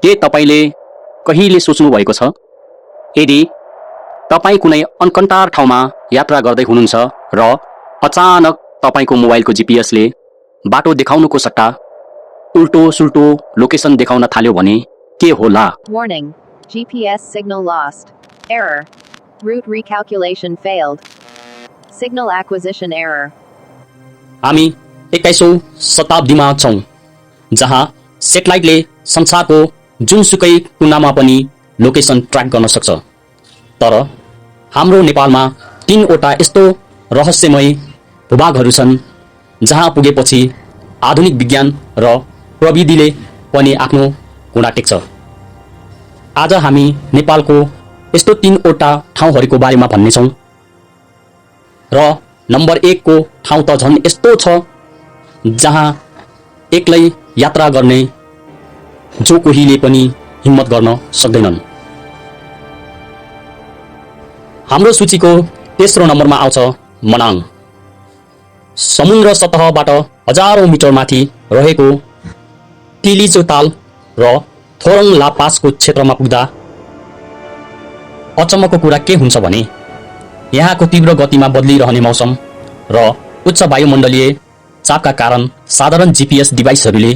के तपाईले कहिले सोच्नु भएको छ यदि तपाई कुनै अनकन्टार ठाउँमा यात्रा गर्दै हुनुहुन्छ र अचानक तपाईको मोबाइलको जीपीएसले बाटो देखाउनुको सट्टा उल्टो सुल्टो लोकेसन देखाउन थाल्यो भने के होला? Warning. GPS signal lost. Error. Route recalculation failed. Signal acquisition error. हामी 21औं शताब्दीमा छौं जहाँ सेटेलाइटले संसारको जुनसुकै कुनामा पनि लोकेसन ट्र्याक गर्न सक्छ। तर हाम्रो नेपालमा 3 वटा यस्तो रहस्यमय भूभागहरू छन् जहाँ पुगेपछि आधुनिक विज्ञान र प्रविधिले पनि आफ्नो घुँडा टेक्छ। आज हामी नेपालको यस्तो 3 वटा ठाउँहरूको बारेमा भन्नेछौँ र नम्बर 1 को ठाउँ त झन् यस्तो छ जहाँ एक्लै यात्रा गर्ने जो कोहीले पनि हिम्मत गर्न सक्दैनन्। हाम्रो सूचीको तेस्रो नम्बरमा आउँछ मनाङ। समुद्र सतहबाट हजारौं मिटर माथि रहेको तिलिचोताल र थोरङ ला पासको क्षेत्रमा पुग्दा अचम्मको कुरा के हुन्छ भने यहाँको तीव्र गतिमा बदलिरहने मौसम र उच्च वायुमण्डलीय चापका कारण साधारण जीपीएस डिभाइसहरूले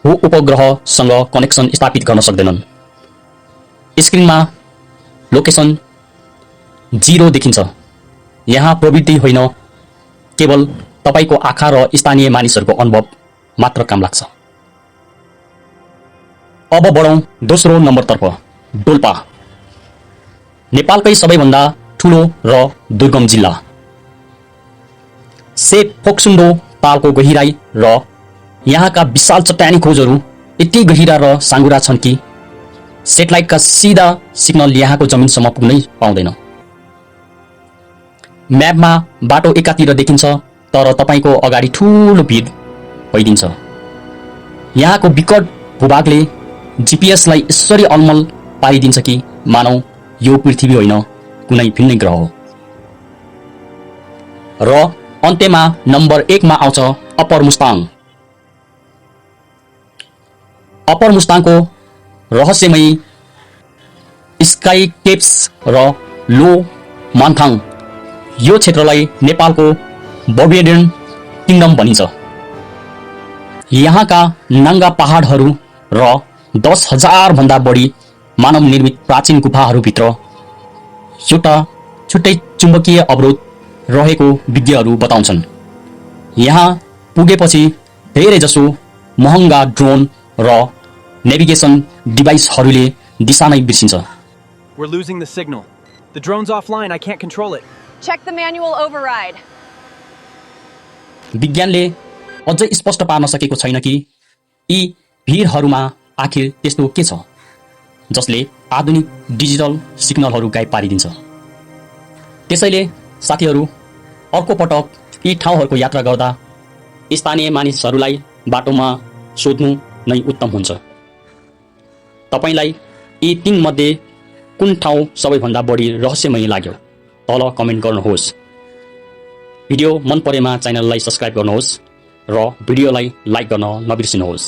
उपग्रहसँग कनेक्सन स्थापित गर्न सक्दैनन्। स्क्रिनमा लोकेसन 0 देखिन्छ। यहाँ प्रविधि होइन, केवल तपाईको आँखा र स्थानीय मानिसहरूको अनुभव मात्र काम लाग्छ। अब बढौं दोस्रो नम्बरतर्फ। डोल्पा नेपालकै सबैभन्दा ठूलो र दुर्गम जिल्ला। फोक्सुन्डो तालको गहिराई र यहाँका विशाल चट्टानी खोजहरू यति गहिरा र साँघुरा छन् कि सेटेलाइटका सिधा सिग्नल यहाँको जमिनसम्म पुग्नै पाउँदैन। म्यापमा बाटो एकातिर देखिन्छ तर तपाईको अगाडि ठूलो भिड भइदिन्छ। यहाँको विकट भूभागले जीपीएसलाई यसरी अलमल पारिदिन्छ कि मानौ यो पृथ्वी होइन कुनै भिन्नै ग्रह हो। र अन्त्यमा नम्बर 1 मा आउँछ अप्पर मुस्ताङ। अप्पर मुस्ताङको रहस्यमय स्काई केप्स र लो मान्थाङ यो क्षेत्रलाई नेपालको बर्बियन किङडम भनिन्छ। यहाँका नाङ्गा पहाडहरू र 10,000 भन्दा बढी मानव निर्मित प्राचीन गुफाहरूभित्र एउटा छुट्टै चुम्बकीय अवरोध रहेको विज्ञहरू बताउँछन्। यहाँ पुगेपछि धेरै जसो महँगा ड्रोन र नेभिगेसन डिभाइसहरूले दिशा नै बिर्सिन्छ। We're losing the signal. The drone's offline. I can't control it. Check the manual override. विज्ञानले अझै स्पष्ट पार्न सकेको छैन कि यी भिडहरूमा आखिर त्यस्तो के छ जसले आधुनिक डिजिटल सिग्नलहरू गायब पारिदिन्छ। त्यसैले साथीहरू, अर्को पटक यी ठाउँहरूको यात्रा गर्दा स्थानीय मानिसहरूलाई बाटोमा सोध्नु नै उत्तम हुन्छ। तपाईलाई यी 3 मध्ये कुन ठाउँ सबैभन्दा बढी रहस्यमय लाग्यो? तल कमेन्ट गर्नुहोस्। भिडियो मन परेमा च्यानललाई सब्स्क्राइब गर्नुहोस् र भिडियोलाई लाइक गर्न नबिर्सिनुहोस्।